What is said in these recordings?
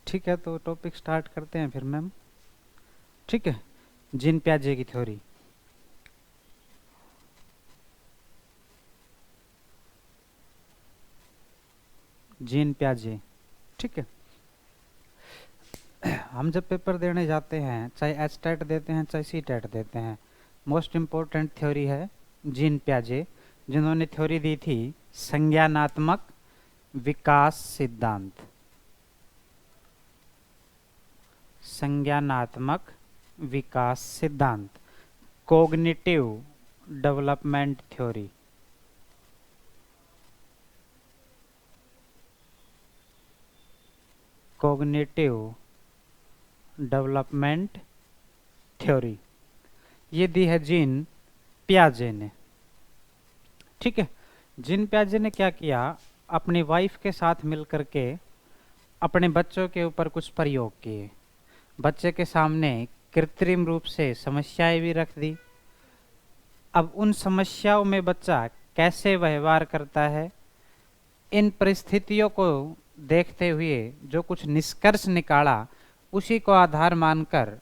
ठीक है, तो टॉपिक स्टार्ट करते हैं फिर मैम। ठीक है, जीन प्याजे की थ्योरी। जीन प्याजे। ठीक है, हम जब पेपर देने जाते हैं, चाहे एच टेट देते हैं चाहे सी टेट देते हैं, मोस्ट इम्पोर्टेंट थ्योरी है जीन प्याजे, जिन्होंने थ्योरी दी थी संज्ञानात्मक विकास सिद्धांत। संज्ञानात्मक विकास सिद्धांत, cognitive development theory. Cognitive development theory, ये दी है जीन प्याजे ने। ठीक है, जीन प्याजे ने क्या किया, अपनी वाइफ के साथ मिलकर के अपने बच्चों के ऊपर कुछ प्रयोग किए, बच्चे के सामने कृत्रिम रूप से समस्याएं भी रख दी। अब उन समस्याओं में बच्चा कैसे व्यवहार करता है, इन परिस्थितियों को देखते हुए जो कुछ निष्कर्ष निकाला, उसी को आधार मानकर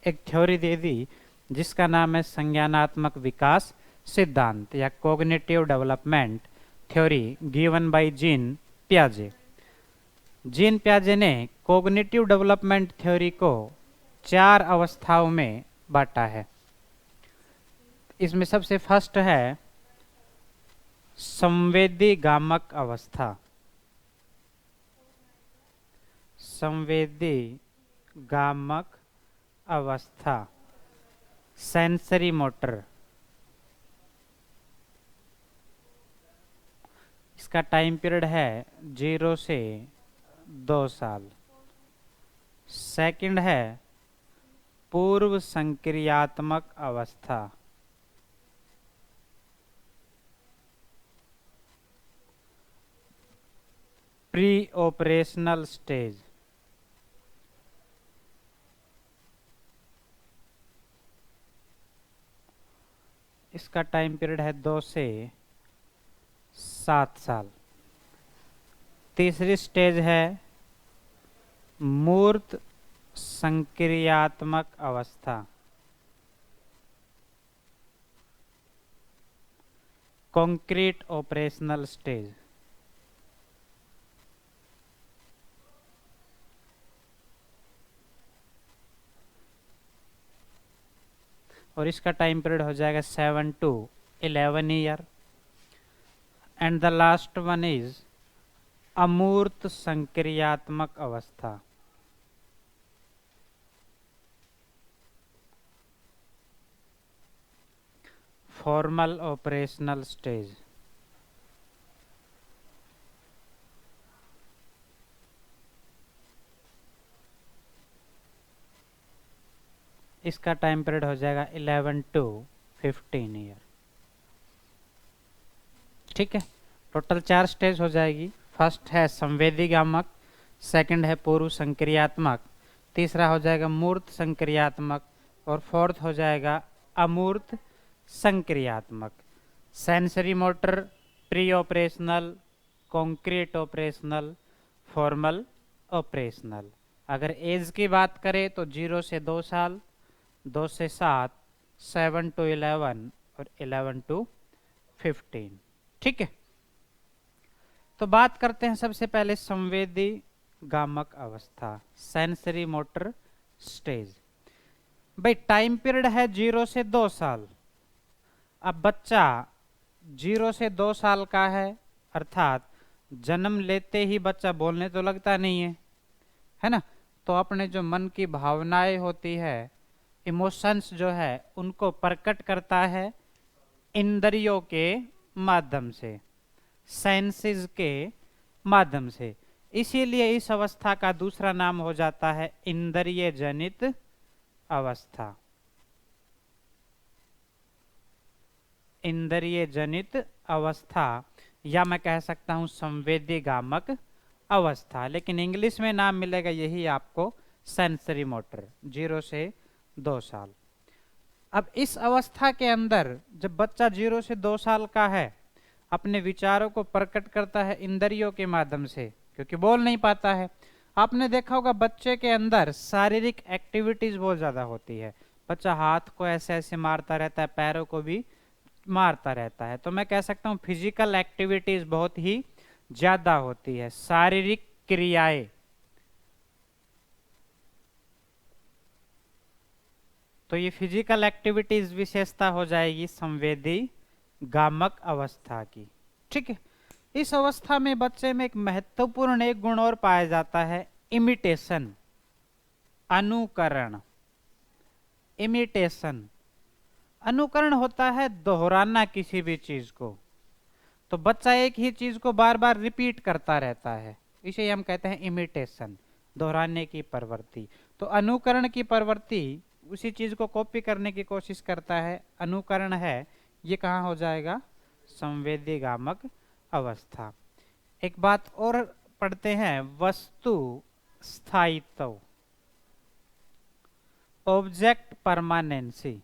एक थ्योरी दे दी जिसका नाम है संज्ञानात्मक विकास सिद्धांत या cognitive development theory, given by gene प्याजे। Gene प्याजे ने कोग्निटिव डेवलपमेंट थ्योरी को 4 अवस्थाओं में बांटा है। इसमें सबसे फर्स्ट है संवेदी गामक अवस्था। संवेदी गामक अवस्था, सेंसरी मोटर। इसका टाइम पीरियड है 0 से 2 साल। सेकंड है पूर्व संक्रियात्मक अवस्था। Pre operational stage. इसका टाइम पीरियड है 2 से 7 साल। तीसरी स्टेज है मूर्त संक्रियात्मक अवस्था, कॉन्क्रीट ऑपरेशनल स्टेज। और इसका टाइम पीरियड हो जाएगा 7 to 11 year. And the last one is अमूर्त संक्रियात्मक अवस्था। Formal operational stage. इसका टाइम पीरियड हो जाएगा 11 to 15 ईयर। ठीक है, टोटल 4 स्टेज हो जाएगी। फर्स्ट है संवेदी गामक, सेकंड है पूर्व संक्रियात्मक, तीसरा हो जाएगा मूर्त संक्रियात्मक, और फोर्थ हो जाएगा अमूर्त संक्रियात्मक। Sensory motor, pre operational, concrete operational, formal operational. अगर एज की बात करें तो 0 से 2 साल, 2 से 7, 7 to 11 और 11 to 15। ठीक है, तो बात करते हैं सबसे पहले संवेदी गामक अवस्था, सेंसरी मोटर स्टेज। भाई टाइम पीरियड है 0 से 2 साल। अब बच्चा 0 से 2 साल का है, अर्थात जन्म लेते ही बच्चा बोलने तो लगता नहीं है ना। तो अपने जो मन की भावनाएं होती है, इमोशंस जो है, उनको प्रकट करता है इंद्रियों के माध्यम से, सेंसेस के माध्यम से। इसीलिए इस अवस्था का दूसरा नाम हो जाता है इंद्रिय जनित अवस्था। इंद्रिय जनित अवस्था, या मैं कह सकता हूं संवेदी गामक अवस्था, लेकिन इंग्लिश में नाम मिलेगा यही आपको, सेंसरी मोटर, 0 से 2 साल। अब इस अवस्था के अंदर जब बच्चा 0 से 2 साल का है, अपने विचारों को प्रकट करता है इंद्रियों के माध्यम से, क्योंकि बोल नहीं पाता है। आपने देखा होगा बच्चे के अंदर शारीरिक एक्टिविटीज बहुत ज्यादा होती है। बच्चा हाथ को ऐसे ऐसे मारता रहता है, पैरों को भी मारता रहता है। तो मैं कह सकता हूँ फिजिकल एक्टिविटीज बहुत ही ज्यादा होती है, शारीरिक क्रियाएं। तो ये फिजिकल एक्टिविटीज विशेषता हो जाएगी संवेदी गामक अवस्था की। ठीक है। इस अवस्था में बच्चे में एक महत्वपूर्ण एक गुण और पाया जाता है, इमिटेशन, अनुकरण। इमिटेशन, अनुकरण होता है दोहराना किसी भी चीज को। तो बच्चा एक ही चीज को बार बार रिपीट करता रहता है, इसे हम कहते हैं इमिटेशन, दोहराने की प्रवृत्ति। तो अनुकरण की प्रवृत्ति उसी चीज को कॉपी करने की कोशिश करता है, अनुकरण है। ये कहाँ हो जाएगा? संवेदी गामक अवस्था। एक बात और पढ़ते हैं, वस्तु स्थायित्व, ऑब्जेक्ट परमानेंसी।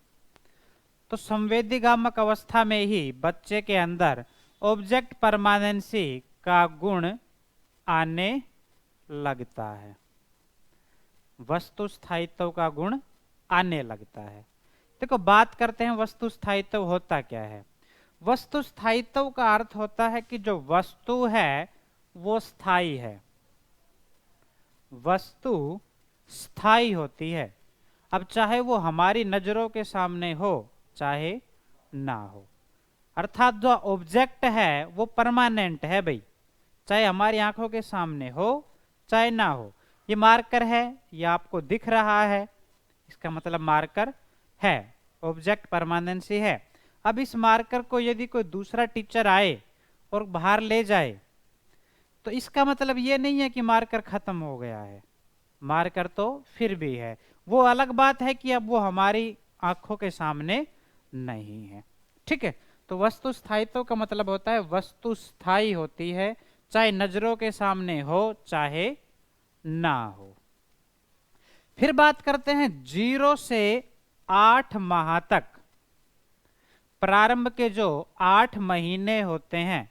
तो संवेदी गामक अवस्था में ही बच्चे के अंदर ऑब्जेक्ट परमानेंसी का गुण आने लगता है, वस्तु स्थायित्व का गुण आने लगता है। देखो बात करते हैं वस्तु स्थायित्व होता क्या है। वस्तु स्थायित्व का अर्थ होता है कि जो वस्तु है वो स्थायी है, वस्तु स्थायी होती है। अब चाहे वो हमारी नजरों के सामने हो चाहे ना हो, अर्थात जो ऑब्जेक्ट है वो परमानेंट है भाई, चाहे हमारी आंखों के सामने हो चाहे ना हो। ये मार्कर है, ये आपको दिख रहा है, इसका मतलब मार्कर है, ऑब्जेक्ट परमानेंसी है। अब इस मार्कर को यदि कोई दूसरा टीचर आए और बाहर ले जाए तो इसका मतलब ये नहीं है कि मार्कर खत्म हो गया है, मार्कर तो फिर भी है। वो अलग बात है कि अब वो हमारी आंखों के सामने नहीं है। ठीक है। तो वस्तु स्थायित्व का मतलब होता है वस्तु स्थायी होती है, चाहे नजरों के सामने हो चाहे ना हो। फिर बात करते हैं 0 से 8 माह तक, प्रारंभ के जो 8 महीने होते हैं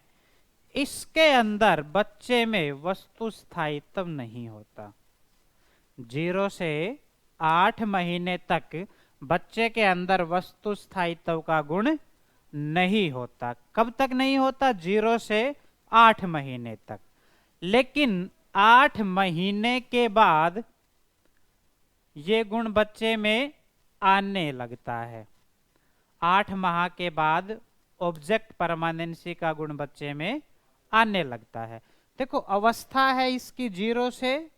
इसके अंदर बच्चे में वस्तु स्थायित्व नहीं होता। 0 से 8 महीने तक बच्चे के अंदर वस्तु स्थायित्व का गुण नहीं होता। कब तक नहीं होता? 0 से 8 महीने तक। लेकिन 8 महीने के बाद ये गुण बच्चे में आने लगता है। 8 माह के बाद ऑब्जेक्ट परमानेंसी का गुण बच्चे में आने लगता है। देखो अवस्था है इसकी 0 से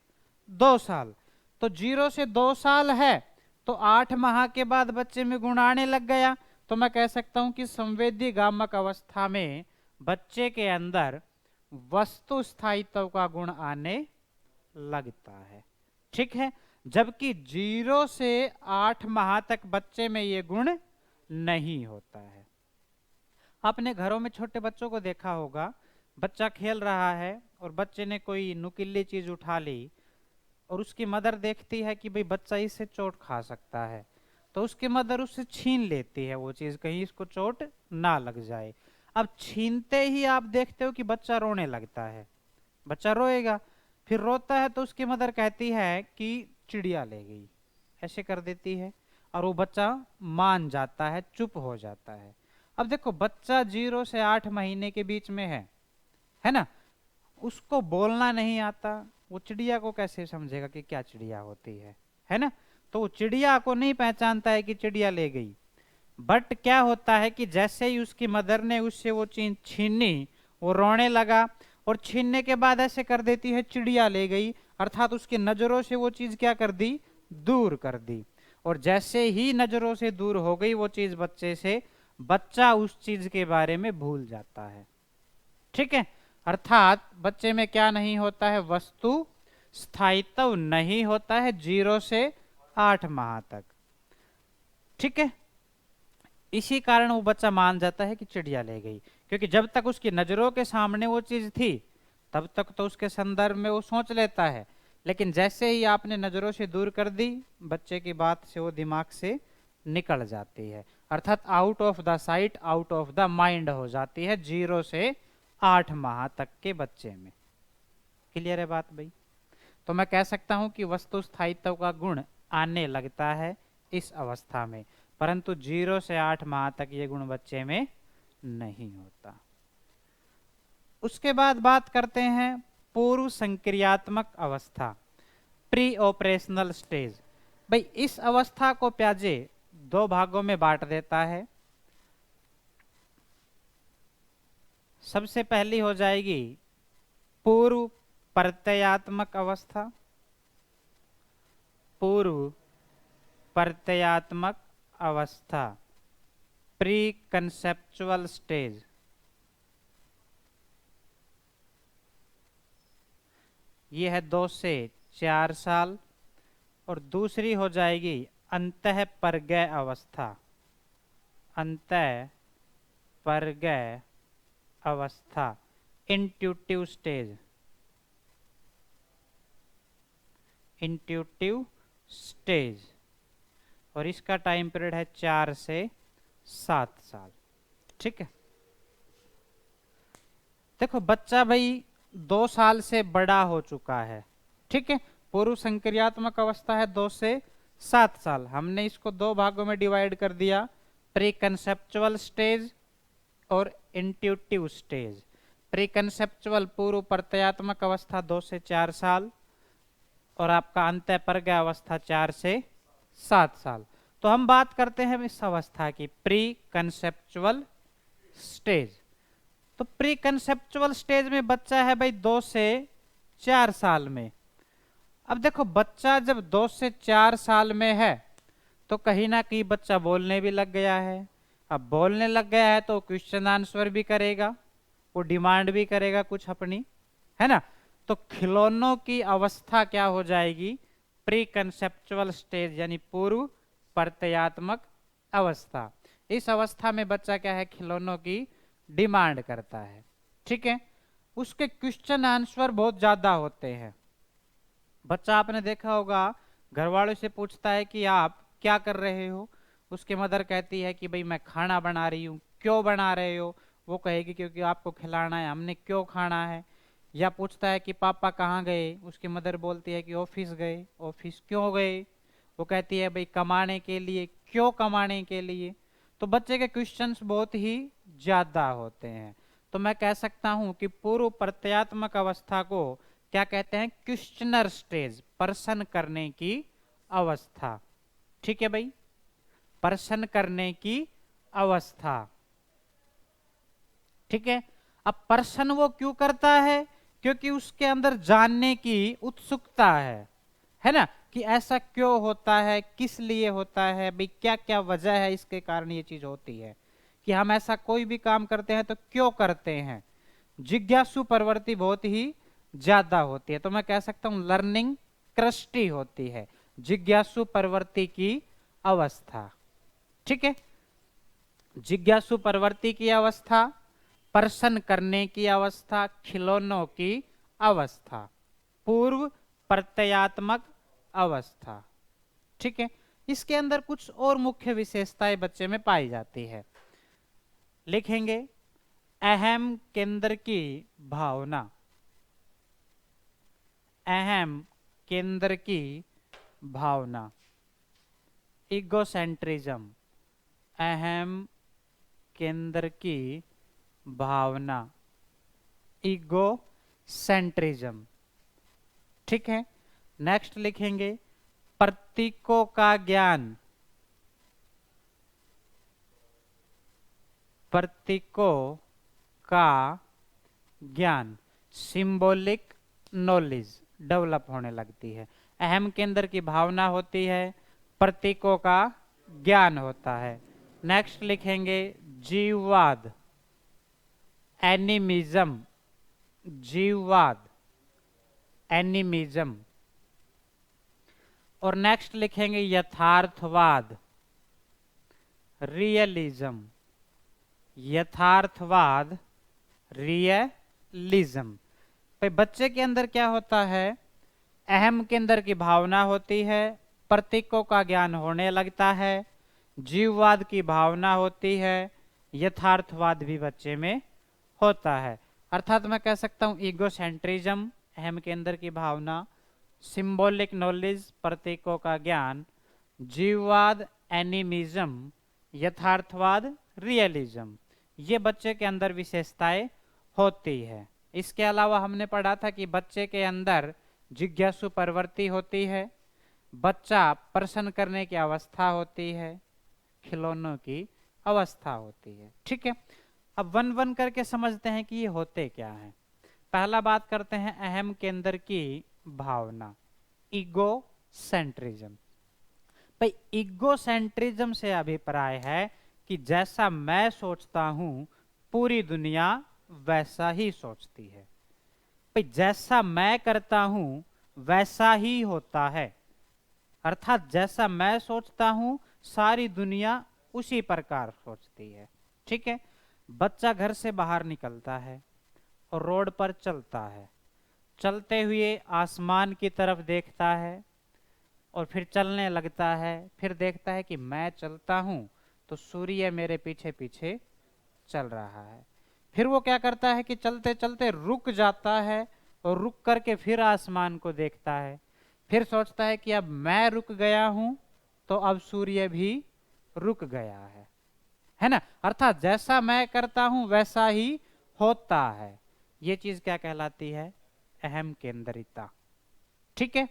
2 साल, तो 0 से 2 साल है तो 8 माह के बाद बच्चे में गुण आने लग गया। तो मैं कह सकता हूं कि संवेदी गामक अवस्था में बच्चे के अंदर वस्तु स्थायित्व का गुण आने लगता है। ठीक है। जबकि 0 से 8 माह तक बच्चे में ये गुण नहीं होता है। आपने घरों में छोटे बच्चों को देखा होगा, बच्चा खेल रहा है और बच्चे ने कोई नुकीली चीज उठा ली और उसकी मदर देखती है कि भाई बच्चा इससे चोट खा सकता है, तो उसकी मदर उससे छीन लेती है वो चीज, कहीं इसको चोट ना लग जाए। अब छीनते ही आप देखते हो कि बच्चा रोने लगता है, बच्चा रोएगा, फिर रोता है तो उसकी मदर कहती है कि चिड़िया ले गई, ऐसे कर देती है और वो बच्चा मान जाता है, चुप हो जाता है। अब देखो बच्चा 0 से 8 महीने के बीच में है ना, उसको बोलना नहीं आता, वो चिड़िया को कैसे समझेगा कि क्या चिड़िया होती है ना। तो वो चिड़िया को नहीं पहचानता है कि चिड़िया ले गई। बट क्या होता है कि जैसे ही उसकी मदर ने उससे वो चीज छीनी, वो रोने लगा और छीनने के बाद ऐसे कर देती है चिड़िया ले गई, अर्थात उसकी नजरों से वो चीज क्या कर दी? दूर कर दी। और जैसे ही नजरों से दूर हो गई वो चीज बच्चे से, बच्चा उस चीज के बारे में भूल जाता है। ठीक है। अर्थात बच्चे में क्या नहीं होता है? वस्तु स्थायित्व नहीं होता है 0 से 8 माह तक। ठीक है। इसी कारण वो बच्चा मान जाता है कि चिड़िया ले गई, क्योंकि जब तक उसकी नजरों के सामने वो चीज थी तब तक तो उसके संदर्भ में वो सोच लेता है, लेकिन जैसे ही आपने नजरों से दूर कर दी, बच्चे की बात से वो दिमाग से निकल जाती है, अर्थात out of the sight out of the mind हो जाती है 0 से 8 माह तक के बच्चे में। क्लियर है बात भाई? तो मैं कह सकता हूं कि वस्तु स्थायित्व का गुण आने लगता है इस अवस्था में, परंतु 0 से 8 माह तक ये गुण बच्चे में नहीं होता। उसके बाद बात करते हैं पूर्व संक्रियात्मक अवस्था, प्री ऑपरेशनल स्टेज। भाई इस अवस्था को प्याजे 2 भागों में बांट देता है। सबसे पहली हो जाएगी पूर्व प्रत्ययात्मक अवस्था, पूर्व प्रत्ययात्मक अवस्था, प्री कंसेप्चुअल स्टेज। ये है 2 से 4 साल। और दूसरी हो जाएगी अंतःपरगय अवस्था, अंतःपरगय अवस्था, इंट्यूटिव स्टेज, इंट्यूटिव स्टेज। और इसका टाइम पीरियड है 4 से 7 साल। ठीक है, देखो बच्चा भाई 2 साल से बड़ा हो चुका है। ठीक है, पूर्व संक्रियात्मक अवस्था है 2 से 7 साल। हमने इसको 2 भागों में डिवाइड कर दिया, प्री कंसेप्चुअल स्टेज और इंट्यूटिव स्टेज। प्री कंसेप्चुअल पूर्व प्रत्ययात्मक अवस्था 2 से 4 साल और आपका अंतःपरगय अवस्था 4 से 7 साल। तो हम बात करते हैं इस अवस्था की, प्री कंसेप्चुअल स्टेज। तो प्री कंसेप्चुअल स्टेज में बच्चा है भाई 2 से 4 साल में। अब देखो बच्चा जब 2 से 4 साल में है तो कहीं ना कहीं बच्चा बोलने भी लग गया है। अब बोलने लग गया है तो क्वेश्चन आंसर भी करेगा, वो डिमांड भी करेगा कुछ अपनी, है ना। तो खिलौनों की अवस्था क्या हो जाएगी, प्री कंसेप्चुअल स्टेज, यानी पूर्व प्रत्ययात्मक अवस्था। इस अवस्था में बच्चा क्या है, खिलौनों की डिमांड करता है। ठीक है, उसके क्वेश्चन आंसर बहुत ज्यादा होते हैं। बच्चा आपने देखा होगा घर वालों से पूछता है कि आप क्या कर रहे हो, उसकी मदर कहती है कि भाई मैं खाना बना रही हूँ। क्यों बना रहे हो, वो कहेगी क्योंकि आपको खिलाना है, हमने क्यों खाना है। या पूछता है कि पापा कहाँ गए, उसकी मदर बोलती है कि ऑफिस गए। ऑफिस क्यों गए, वो कहती है भाई कमाने के लिए। क्यों कमाने के लिए। तो बच्चे के क्वेश्चंस बहुत ही ज्यादा होते हैं। तो मैं कह सकता हूं कि पूर्व प्रत्ययात्मक अवस्था को क्या कहते हैं, क्वेश्चनर स्टेज, प्रश्न करने की अवस्था। ठीक है भाई, प्रश्न करने की अवस्था। ठीक है, अब प्रश्न वो क्यों करता है, क्योंकि उसके अंदर जानने की उत्सुकता है ना, कि ऐसा क्यों होता है, किस लिए होता है, भाई क्या क्या वजह है इसके कारण ये चीज होती है, कि हम ऐसा कोई भी काम करते हैं तो क्यों करते हैं। जिज्ञासु प्रवृत्ति बहुत ही ज्यादा होती है। तो मैं कह सकता हूं लर्निंग क्रस्टी होती है, जिज्ञासु प्रवृत्ति की अवस्था। ठीक है, जिज्ञासु प्रवृत्ति की अवस्था, प्रश्न करने की अवस्था, खिलौनों की अवस्था, पूर्व प्रत्ययात्मक अवस्था। ठीक है, इसके अंदर कुछ और मुख्य विशेषताएं बच्चे में पाई जाती है। लिखेंगे अहम केंद्र की भावना, अहम केंद्र की भावना, इगोसेंट्रिज्म, अहम केंद्र की भावना, ईगो सेंट्रिज्म। ठीक है, नेक्स्ट लिखेंगे प्रतीकों का ज्ञान, प्रतीकों का ज्ञान, सिंबॉलिक नॉलेज डेवलप होने लगती है। अहम केंद्र की भावना होती है, प्रतीकों का ज्ञान होता है। नेक्स्ट लिखेंगे जीववाद, एनिमिज्म, जीववाद, एनिमिज्म। और नेक्स्ट लिखेंगे यथार्थवाद, रियलिज्म, यथार्थवाद, रियलिज्म। भाई बच्चे के अंदर क्या होता है, अहम केंद्र की भावना होती है, प्रतीकों का ज्ञान होने लगता है, जीववाद की भावना होती है, यथार्थवाद भी बच्चे में होता है। अर्थात मैं कह सकता हूं ईगोसेंट्रिज्म, अहम केंद्र की भावना, सिंबॉलिक नॉलेज प्रतीकों का ज्ञान, जीववाद एनिमिज्म, यथार्थवाद रियलिज्म, ये बच्चे के अंदर विशेषताएं होती है। इसके अलावा हमने पढ़ा था कि बच्चे के अंदर जिज्ञासु प्रवृत्ति होती है, बच्चा प्रश्न करने की अवस्था होती है, खिलौनों की अवस्था होती है। ठीक है, अब वन वन करके समझते हैं कि ये होते क्या है। पहला बात करते हैं अहम केंद्र की भावना, ईगो सेंट्रिज्म। भाई ईगो सेंट्रिज्म से अभिप्राय है कि जैसा मैं सोचता हूं पूरी दुनिया वैसा ही सोचती है। भाई जैसा मैं करता हूं वैसा ही होता है, अर्थात जैसा मैं सोचता हूं सारी दुनिया उसी प्रकार सोचती है। ठीक है, बच्चा घर से बाहर निकलता है और रोड पर चलता है, चलते हुए आसमान की तरफ देखता है और फिर चलने लगता है, फिर देखता है कि मैं चलता हूं तो सूर्य मेरे पीछे पीछे चल रहा है। फिर वो क्या करता है कि चलते चलते रुक जाता है और रुक करके फिर आसमान को देखता है, फिर सोचता है कि अब मैं रुक गया हूं तो अब सूर्य भी रुक गया है ना। अर्थात जैसा मैं करता हूं वैसा ही होता है। ये चीज क्या कहलाती है? अहम केंद्रिता। ठीक है,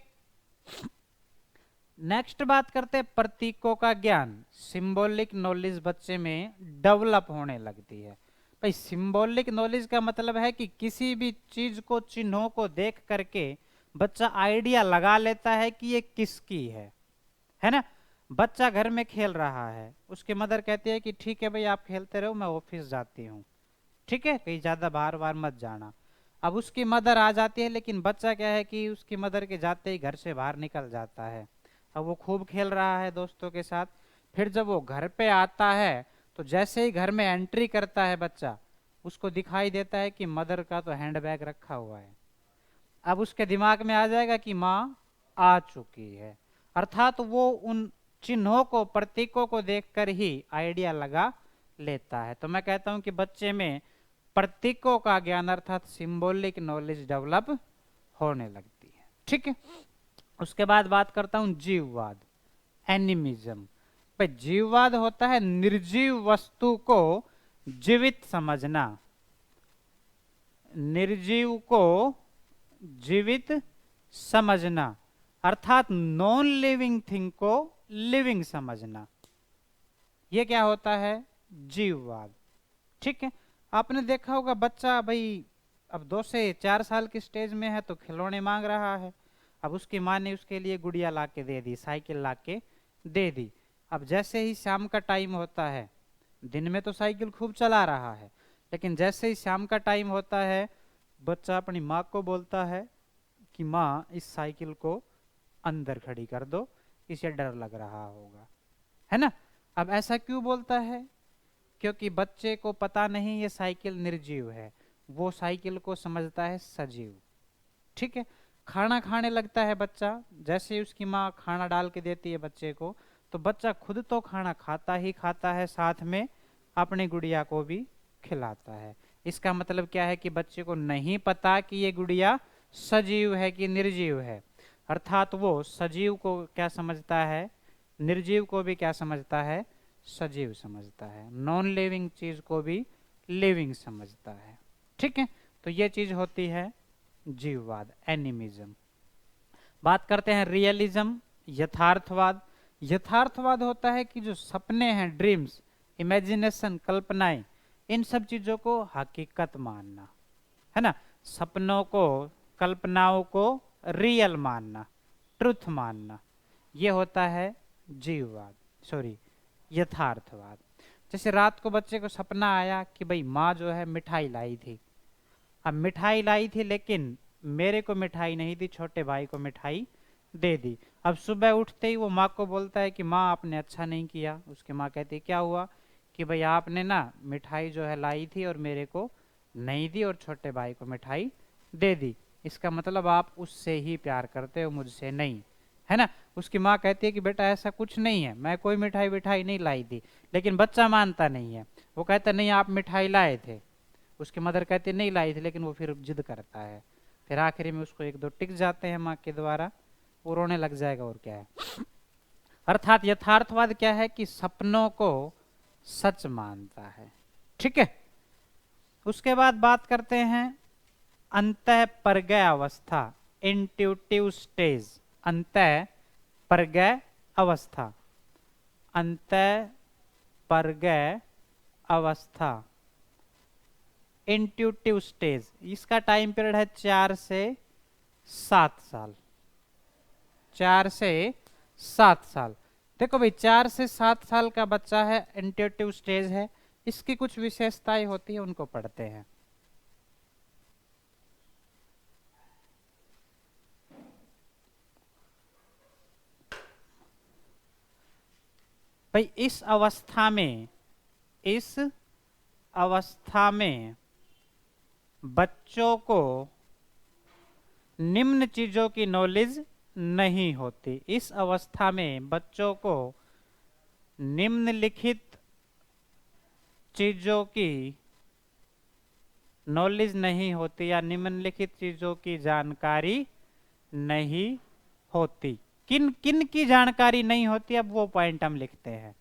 नेक्स्ट बात करते हैं प्रतीकों का ज्ञान, सिंबॉलिक नॉलेज बच्चे में डेवलप होने लगती है। भाई सिंबॉलिक नॉलेज का मतलब है कि किसी भी चीज को, चिन्हों को देख करके बच्चा आइडिया लगा लेता है कि ये किसकी है ना। बच्चा घर में खेल रहा है, उसकी मदर कहती है कि ठीक है भाई आप खेलते रहो, मैं ऑफिस जाती हूँ, ठीक है, कहीं ज्यादा बार बार मत जाना। अब उसकी मदर आ जाती है, लेकिन बच्चा क्या है कि उसकी मदर के जाते ही घर से बाहर निकल जाता है। अब वो खूब खेल रहा है दोस्तों के साथ, फिर जब वो घर पे आता है तो जैसे ही घर में एंट्री करता है बच्चा, उसको दिखाई देता है कि मदर का तो हैंडबैग रखा हुआ है। अब उसके दिमाग में आ जाएगा कि माँ आ चुकी है, अर्थात वो उन चिन्हों को, प्रतीकों को देखकर ही आइडिया लगा लेता है। तो मैं कहता हूं कि बच्चे में प्रतीकों का ज्ञान अर्थात सिंबॉलिक नॉलेज डेवलप होने लगती है। ठीक है, उसके बाद बात करता हूं जीववाद, एनिमिज्म। भाई जीववाद होता है निर्जीव वस्तु को जीवित समझना, निर्जीव को जीवित समझना, अर्थात नॉन लिविंग थिंग को लिविंग समझना। यह क्या होता है? जीववाद। ठीक है, आपने देखा होगा बच्चा भाई अब 2 से 4 साल की स्टेज में है तो खिलौने मांग रहा है। अब उसकी माँ ने उसके लिए गुड़िया ला के दे दी, साइकिल ला के दे दी। अब जैसे ही शाम का टाइम होता है, दिन में तो साइकिल खूब चला रहा है, लेकिन जैसे ही शाम का टाइम होता है बच्चा अपनी माँ को बोलता है कि माँ इस साइकिल को अंदर खड़ी कर दो, इसे डर लग रहा होगा, है ना। अब ऐसा क्यों बोलता है? क्योंकि बच्चे को पता नहीं ये साइकिल निर्जीव है, वो साइकिल को समझता है सजीव। ठीक है, खाना खाने लगता है बच्चा, जैसे ही उसकी माँ खाना डाल के देती है बच्चे को, तो बच्चा खुद तो खाना खाता ही खाता है, साथ में अपनी गुड़िया को भी खिलाता है। इसका मतलब क्या है कि बच्चे को नहीं पता कि ये गुड़िया सजीव है कि निर्जीव है, अर्थात वो सजीव को क्या समझता है? निर्जीव को भी क्या समझता है? सजीव समझता है। नॉन लिविंग चीज को भी लिविंग समझता है। ठीक है, तो ये चीज होती है जीववाद, एनिमिज्म। बात करते हैं रियलिज्म, यथार्थवाद। यथार्थवाद होता है कि जो सपने हैं, ड्रीम्स, इमेजिनेशन, कल्पनाएं, इन सब चीजों को हकीकत मानना, है ना। सपनों को, कल्पनाओं को रियल मानना, ट्रुथ मानना, ये होता है जीववाद, सॉरी यथार्थवाद। जैसे रात को बच्चे को सपना आया कि भाई माँ जो है मिठाई लाई थी। अब मिठाई लाई थी लेकिन मेरे को मिठाई नहीं दी, छोटे भाई को मिठाई दे दी। अब सुबह उठते ही वो माँ को बोलता है कि माँ आपने अच्छा नहीं किया। उसकी माँ कहती है क्या हुआ? कि भाई आपने ना मिठाई जो है लाई थी और मेरे को नहीं दी और छोटे भाई को मिठाई दे दी, इसका मतलब आप उससे ही प्यार करते हो, मुझसे नहीं, है ना। उसकी माँ कहती है कि बेटा ऐसा कुछ नहीं है, मैं कोई मिठाई विठाई नहीं लाई थी, लेकिन बच्चा मानता नहीं है। वो कहता नहीं आप मिठाई लाए थे। उसकी मदर कहती नहीं लाई थी, लेकिन वो फिर जिद करता है। फिर आखिरी में उसको 1-2 टिक जाते हैं माँ के द्वारा, वो रोने लग जाएगा, और क्या है। अर्थात यथार्थवाद क्या है कि सपनों को सच मानता है। ठीक है। उसके बाद बात करते हैं अंतः परगय अवस्था, इंट्यूटिव स्टेज। अंतः परगय अवस्था, अंतः परगय अवस्था, इंट्यूटिव स्टेज। इसका टाइम पीरियड है 4 से 7 साल। 4 से 7 साल। देखो भाई, 4 से 7 साल का बच्चा है, इंट्यूटिव स्टेज है, इसकी कुछ विशेषताएं होती है, उनको पढ़ते हैं। भाई इस अवस्था में बच्चों को निम्न चीजों की नॉलेज नहीं होती। इस अवस्था में बच्चों को निम्नलिखित चीजों की नॉलेज नहीं होती या निम्नलिखित चीजों की जानकारी नहीं होती। किन किन की जानकारी नहीं होती, अब वो पॉइंट हम लिखते हैं।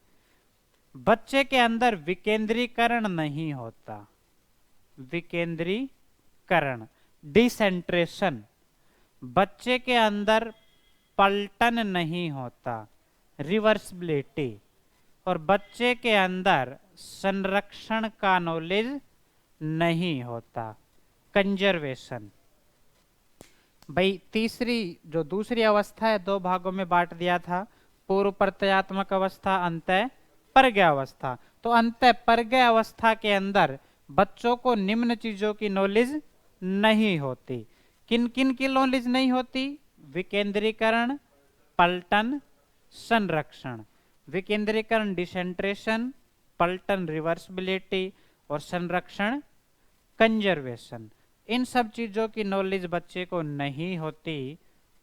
बच्चे के अंदर विकेंद्रीकरण नहीं होता, विकेंद्रीकरण, डिसेंट्रेशन। बच्चे के अंदर पलटन नहीं होता, रिवर्सिबिलिटी। और बच्चे के अंदर संरक्षण का नॉलेज नहीं होता, कंजर्वेशन। भाई जो दूसरी अवस्था है, 2 भागों में बांट दिया था, पूर्व प्रत्ययात्मक अवस्था, अंतः परगय अवस्था। तो अंतः परगय अवस्था के अंदर बच्चों को निम्न चीजों की नॉलेज नहीं होती। किन किन की नॉलेज नहीं होती? विकेंद्रीकरण, पलटन, संरक्षण। विकेंद्रीकरण डिसेंट्रेशन, पलटन रिवर्सिबिलिटी, और संरक्षण कंजर्वेशन। इन सब चीजों की नॉलेज बच्चे को नहीं होती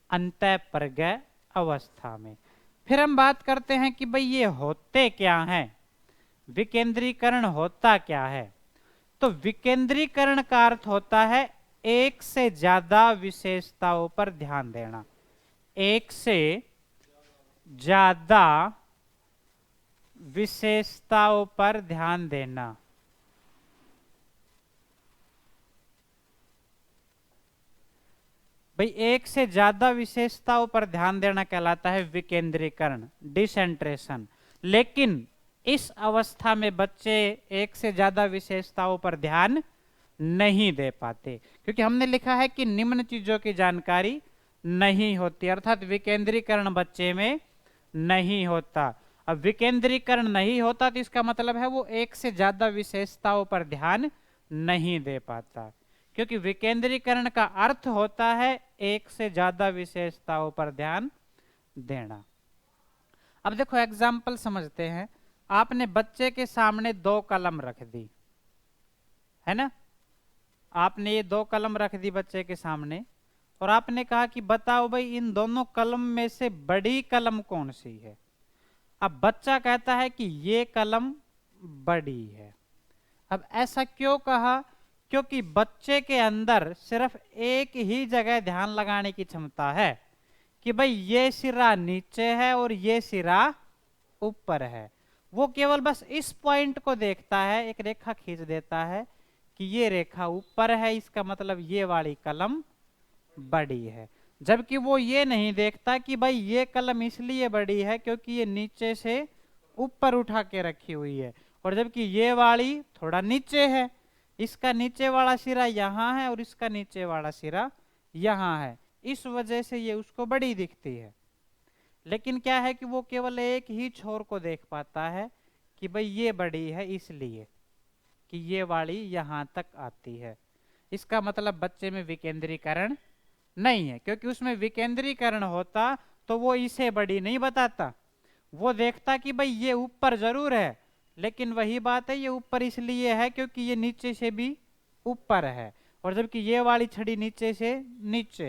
अंतः परगय अवस्था में। फिर हम बात करते हैं कि भाई ये होते क्या हैं, विकेंद्रीकरण होता क्या है। तो विकेंद्रीकरण का अर्थ होता है एक से ज्यादा विशेषताओं पर ध्यान देना। एक से ज्यादा विशेषताओं पर ध्यान देना। भाई एक से ज्यादा विशेषताओं पर ध्यान देना कहलाता है विकेंद्रीकरण, डिसेंट्रेशन। लेकिन इस अवस्था में बच्चे एक से ज्यादा विशेषताओं पर ध्यान नहीं दे पाते, क्योंकि हमने लिखा है कि निम्न चीजों की जानकारी नहीं होती, अर्थात विकेंद्रीकरण बच्चे में नहीं होता। अब विकेंद्रीकरण नहीं होता तो इसका मतलब है वो एक से ज्यादा विशेषताओं पर ध्यान नहीं दे पाता, क्योंकि विकेंद्रीकरण का अर्थ होता है एक से ज्यादा विशेषताओं पर ध्यान देना। अब देखो एग्जाम्पल समझते हैं। आपने बच्चे के सामने 2 कलम रख दी, है ना। आपने ये 2 कलम रख दी बच्चे के सामने, और आपने कहा कि बताओ भाई इन दोनों कलम में से बड़ी कलम कौन सी है। अब बच्चा कहता है कि ये कलम बड़ी है। अब ऐसा क्यों कहा? क्योंकि बच्चे के अंदर सिर्फ एक ही जगह ध्यान लगाने की क्षमता है कि भाई ये सिरा नीचे है और ये सिरा ऊपर है। वो केवल बस इस पॉइंट को देखता है, एक रेखा खींच देता है कि ये रेखा ऊपर है, इसका मतलब ये वाली कलम बड़ी है। जबकि वो ये नहीं देखता कि भाई ये कलम इसलिए बड़ी है क्योंकि ये नीचे से ऊपर उठा के रखी हुई है, और जबकि ये वाली थोड़ा नीचे है, इसका नीचे वाला सिरा यहाँ है और इसका नीचे वाला सिरा यहाँ है, इस वजह से ये उसको बड़ी दिखती है। लेकिन क्या है कि वो केवल एक ही छोर को देख पाता है कि भाई ये बड़ी है इसलिए कि ये वाली यहाँ तक आती है। इसका मतलब बच्चे में विकेंद्रीकरण नहीं है, क्योंकि उसमें विकेंद्रीकरण होता तो वो इसे बड़ी नहीं बताता, वो देखता कि भाई ये ऊपर जरूर है, लेकिन वही बात है ये ऊपर इसलिए है क्योंकि ये नीचे से भी ऊपर है, और जबकि ये वाली छड़ी नीचे से नीचे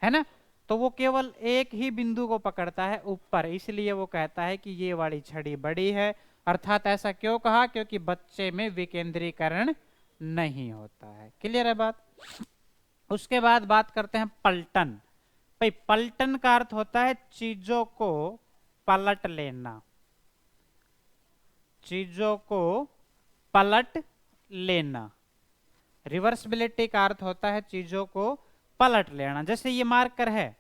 है ना। तो वो केवल एक ही बिंदु को पकड़ता है ऊपर, इसलिए वो कहता है कि ये वाली छड़ी बड़ी है। अर्थात ऐसा क्यों कहा? क्योंकि बच्चे में विकेंद्रीकरण नहीं होता है। क्लियर है बात? उसके बाद बात करते हैं पलटन। भाई पलटन का अर्थ होता है चीजों को पलट लेना, चीजों को पलट लेना। रिवर्सिबिलिटी का अर्थ होता है चीजों को पलट लेना। जैसे ये मार्कर है,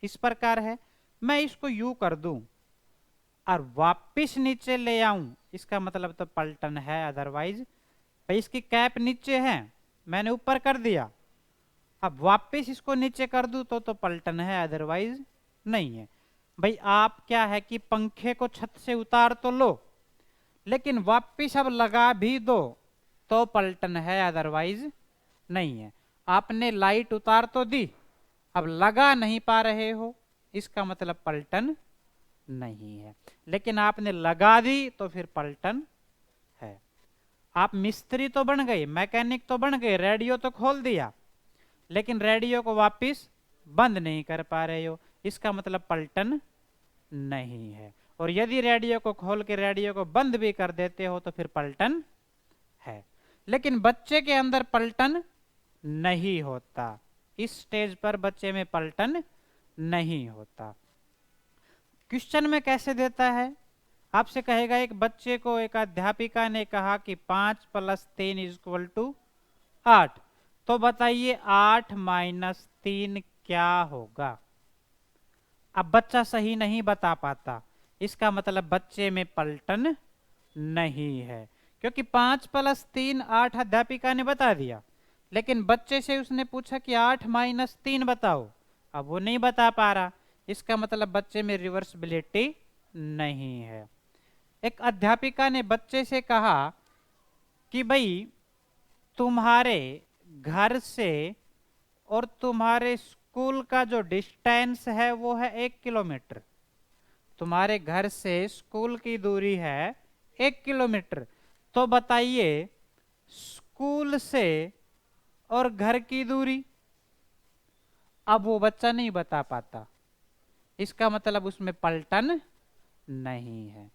इस प्रकार है, मैं इसको यू कर दूं और वापिस नीचे ले आऊं, इसका मतलब तो पलटन है। अदरवाइज भाई इसकी कैप नीचे है, मैंने ऊपर कर दिया, अब वापिस इसको नीचे कर दूं तो पलटन है, अदरवाइज नहीं है। भाई आप क्या है कि पंखे को छत से उतार तो लो, लेकिन वापिस अब लगा भी दो तो पलटन है, अदरवाइज नहीं है। आपने लाइट उतार तो दी, अब लगा नहीं पा रहे हो, इसका मतलब पलटन नहीं है। लेकिन आपने लगा दी तो फिर पलटन है। आप मिस्त्री तो बन गए, मैकेनिक तो बन गए, रेडियो तो खोल दिया, लेकिन रेडियो को वापस बंद नहीं कर पा रहे हो, इसका मतलब पलटन नहीं है। और यदि रेडियो को खोल के रेडियो को बंद भी कर देते हो तो फिर पलटन है। लेकिन बच्चे के अंदर पलटन नहीं होता, इस स्टेज पर बच्चे में पलटन नहीं होता। क्वेश्चन में कैसे देता है, आपसे कहेगा एक बच्चे को एक अध्यापिका ने कहा कि 5 + 3 = 8, तो बताइए 8 - 3 क्या होगा। अब बच्चा सही नहीं बता पाता, इसका मतलब बच्चे में पलटन नहीं है, क्योंकि 5 + 3 8 अध्यापिका ने बता दिया, लेकिन बच्चे से उसने पूछा कि 8 - 3 बताओ, अब वो नहीं बता पा रहा, इसका मतलब बच्चे में रिवर्सिबिलिटी नहीं है। एक अध्यापिका ने बच्चे से कहा कि भाई तुम्हारे घर से और तुम्हारे स्कूल का जो डिस्टेंस है वो है 1 किलोमीटर, तुम्हारे घर से स्कूल की दूरी है 1 किलोमीटर, तो बताइए स्कूल से और घर की दूरी। अब वो बच्चा नहीं बता पाता, इसका मतलब उसमें पलटन नहीं है।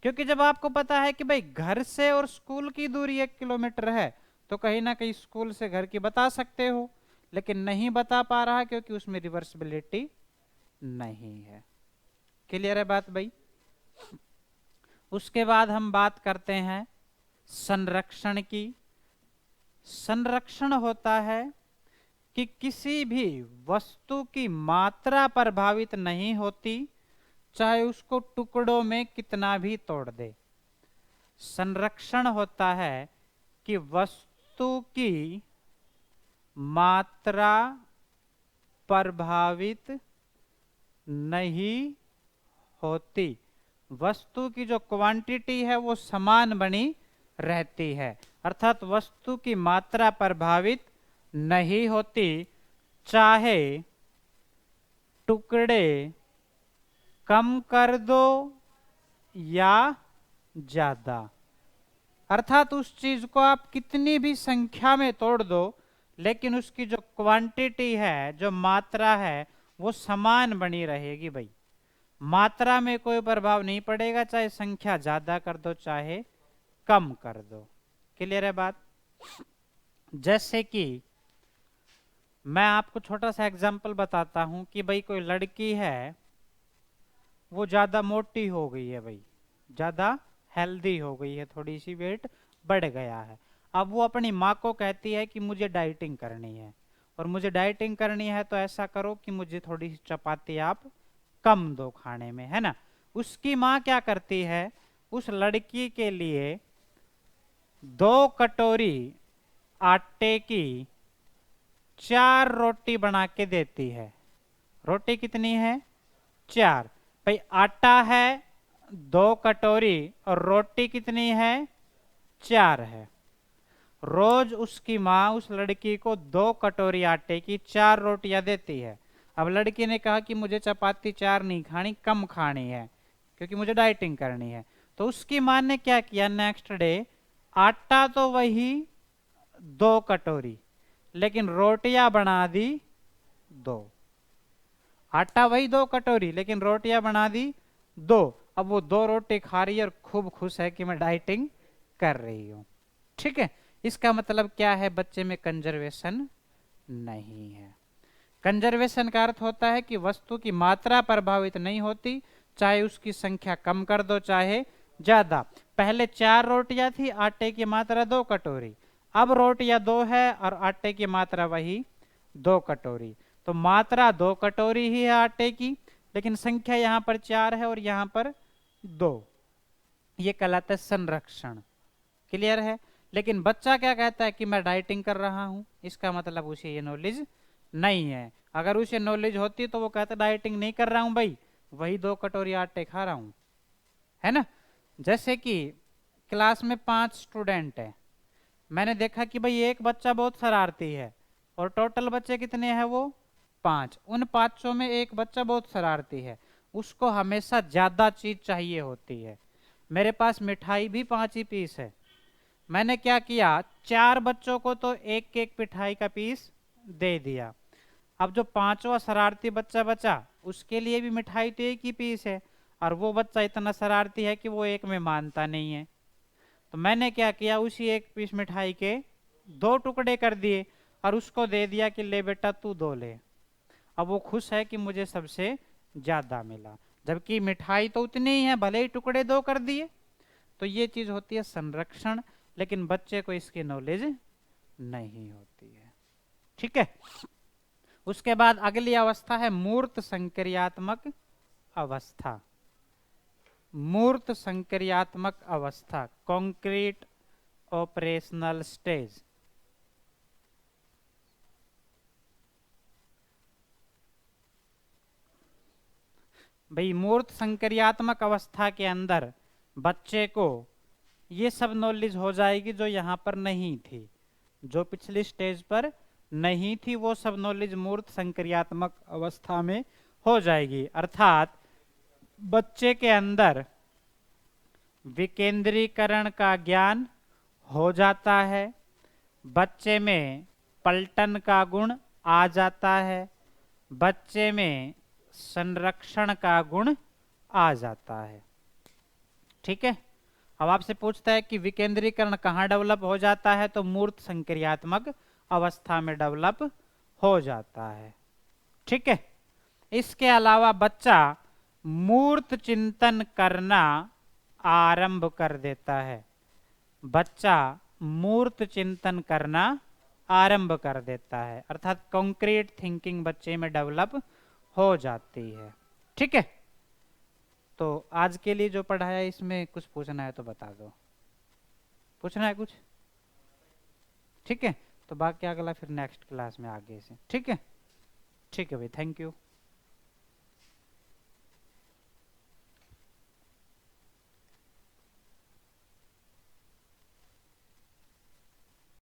क्योंकि जब आपको पता है कि भाई घर से और स्कूल की दूरी 1 किलोमीटर है, तो कहीं ना कहीं स्कूल से घर की बता सकते हो, लेकिन नहीं बता पा रहा क्योंकि उसमें रिवर्सिबिलिटी नहीं है। क्लियर है बात भाई। उसके बाद हम बात करते हैं संरक्षण की। संरक्षण होता है कि किसी भी वस्तु की मात्रा प्रभावित नहीं होती, चाहे उसको टुकड़ों में कितना भी तोड़ दे। संरक्षण होता है कि वस्तु की मात्रा प्रभावित नहीं होती, वस्तु की जो क्वांटिटी है वो समान बनी रहती है, अर्थात वस्तु की मात्रा प्रभावित नहीं होती, चाहे टुकड़े कम कर दो या ज्यादा। अर्थात उस चीज को आप कितनी भी संख्या में तोड़ दो, लेकिन उसकी जो क्वांटिटी है, जो मात्रा है, वो समान बनी रहेगी। भाई मात्रा में कोई प्रभाव नहीं पड़ेगा, चाहे संख्या ज्यादा कर दो चाहे कम कर दो। क्लियर है बात। जैसे कि मैं आपको छोटा सा एग्जांपल बताता हूं कि भाई कोई लड़की है, वो ज्यादा मोटी हो गई है, भाई ज्यादा हेल्दी हो गई है, थोड़ी सी वेट बढ़ गया है। अब वो अपनी माँ को कहती है कि मुझे डाइटिंग करनी है, और मुझे डाइटिंग करनी है तो ऐसा करो कि मुझे थोड़ी सी चपाती आप कम दो खाने में, है ना। उसकी माँ क्या करती है, उस लड़की के लिए 2 कटोरी आटे की 4 रोटी बना के देती है। रोटी कितनी है, 4। भाई आटा है 2 कटोरी और रोटी कितनी है, 4 है। रोज उसकी माँ उस लड़की को 2 कटोरी आटे की 4 रोटियां देती है। अब लड़की ने कहा कि मुझे चपाती 4 नहीं खानी, कम खानी है, क्योंकि मुझे डाइटिंग करनी है। तो उसकी माँ ने क्या किया, नेक्स्ट डे आटा तो वही 2 कटोरी, लेकिन रोटियां बना दी 2। आटा वही 2 कटोरी, लेकिन रोटियां बना दी 2। अब वो 2 रोटी खा रही है और खूब खुश है कि मैं डाइटिंग कर रही हूं। ठीक है, इसका मतलब क्या है, बच्चे में कंजर्वेशन नहीं है। कंजर्वेशन का अर्थ होता है कि वस्तु की मात्रा प्रभावित नहीं होती, चाहे उसकी संख्या कम कर दो चाहे ज्यादा। पहले 4 रोटियां थी, आटे की मात्रा 2 कटोरी, अब रोटियां 2 है और आटे की मात्रा वही 2 कटोरी। तो मात्रा 2 कटोरी ही है आटे की, लेकिन संख्या यहाँ पर 4 है और यहाँ पर 2। ये कहलाता है संरक्षण। क्लियर है। लेकिन बच्चा क्या कहता है कि मैं डाइटिंग कर रहा हूं, इसका मतलब उसे ये नॉलेज नहीं है। अगर उसे नॉलेज होती तो वो कहता डाइटिंग नहीं कर रहा हूं भाई, वही 2 कटोरी आटे खा रहा हूं, है ना। जैसे कि क्लास में 5 स्टूडेंट है, मैंने देखा कि भाई एक बच्चा बहुत शरारती है और टोटल बच्चे कितने हैं वो 5, उन 5 में एक बच्चा बहुत शरारती है, उसको हमेशा ज्यादा चीज चाहिए होती है। मेरे पास मिठाई भी 5 ही पीस है, मैंने क्या किया 4 बच्चों को तो एक एक मिठाई का पीस दे दिया। अब जो 5वां शरारती बच्चा बचा उसके लिए भी मिठाई तो एक ही पीस है, और वो बच्चा इतना शरारती है कि वो एक में मानता नहीं है। तो मैंने क्या किया उसी एक पीस मिठाई के 2 टुकड़े कर दिए और उसको दे दिया कि ले बेटा तू 2 ले। अब वो खुश है कि मुझे सबसे ज्यादा मिला, जबकि मिठाई तो उतनी ही है, भले ही टुकड़े 2 कर दिए। तो ये चीज होती है संरक्षण, लेकिन बच्चे को इसकी नॉलेज नहीं होती है। ठीक है। उसके बाद अगली अवस्था है मूर्त संक्रियात्मक अवस्था। मूर्त संक्रियात्मक अवस्था, कॉन्क्रीट ऑपरेशनल स्टेज। भाई मूर्त संक्रियात्मक अवस्था के अंदर बच्चे को ये सब नॉलेज हो जाएगी जो यहाँ पर नहीं थी, जो पिछली स्टेज पर नहीं थी, वो सब नॉलेज मूर्त संक्रियात्मक अवस्था में हो जाएगी। अर्थात बच्चे के अंदर विकेंद्रीकरण का ज्ञान हो जाता है, बच्चे में पलटन का गुण आ जाता है, बच्चे में संरक्षण का गुण आ जाता है। ठीक है। अब आपसे पूछता है कि विकेंद्रीकरण कहाँ डेवलप हो जाता है, तो मूर्त संक्रियात्मक अवस्था में डेवलप हो जाता है। ठीक है। इसके अलावा बच्चा मूर्त चिंतन करना आरंभ कर देता है, बच्चा मूर्त चिंतन करना आरंभ कर देता है, अर्थात कॉन्क्रीट थिंकिंग बच्चे में डेवलप हो जाती है। ठीक है। तो आज के लिए जो पढ़ाया इसमें कुछ पूछना है तो बता दो, पूछना है कुछ? ठीक है। तो बाकी अगला फिर नेक्स्ट क्लास में आगे से। ठीक है। ठीक है भाई, थैंक यू।